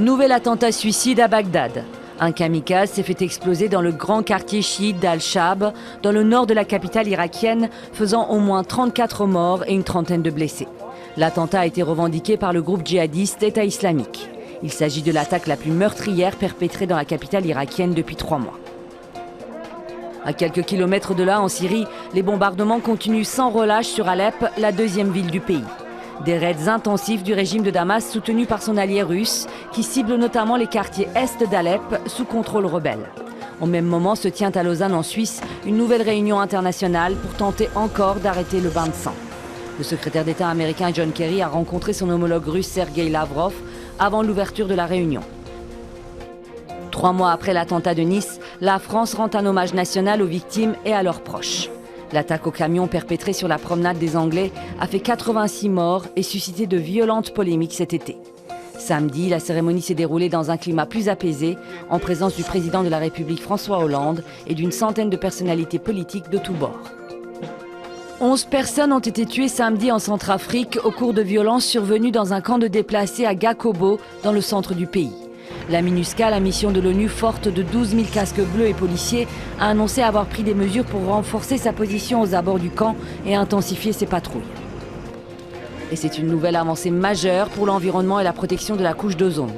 Nouvel attentat suicide à Bagdad. Un kamikaze s'est fait exploser dans le grand quartier chiite d'Al-Shab, dans le nord de la capitale irakienne, faisant au moins 34 morts et une trentaine de blessés. L'attentat a été revendiqué par le groupe djihadiste État islamique. Il s'agit de l'attaque la plus meurtrière perpétrée dans la capitale irakienne depuis 3 mois. À quelques kilomètres de là, en Syrie, les bombardements continuent sans relâche sur Alep, la deuxième ville du pays. Des raids intensifs du régime de Damas soutenus par son allié russe, qui ciblent notamment les quartiers est d'Alep sous contrôle rebelle. Au même moment se tient à Lausanne en Suisse une nouvelle réunion internationale pour tenter encore d'arrêter le bain de sang. Le secrétaire d'État américain John Kerry a rencontré son homologue russe Sergei Lavrov avant l'ouverture de la réunion. 3 mois après l'attentat de Nice, la France rend un hommage national aux victimes et à leurs proches. L'attaque au camion perpétrée sur la promenade des Anglais a fait 86 morts et suscité de violentes polémiques cet été. Samedi, la cérémonie s'est déroulée dans un climat plus apaisé, en présence du président de la République François Hollande et d'une centaine de personnalités politiques de tous bords. 11 personnes ont été tuées samedi en Centrafrique au cours de violences survenues dans un camp de déplacés à Gakobo, dans le centre du pays. La MINUSCA, la mission de l'ONU forte de 12 000 casques bleus et policiers, a annoncé avoir pris des mesures pour renforcer sa position aux abords du camp et intensifier ses patrouilles. Et c'est une nouvelle avancée majeure pour l'environnement et la protection de la couche d'ozone.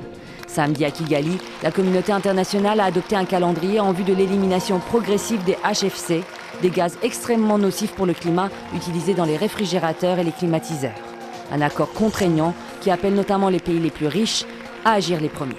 Samedi à Kigali, la communauté internationale a adopté un calendrier en vue de l'élimination progressive des HFC, des gaz extrêmement nocifs pour le climat utilisés dans les réfrigérateurs et les climatiseurs. Un accord contraignant qui appelle notamment les pays les plus riches à agir les premiers.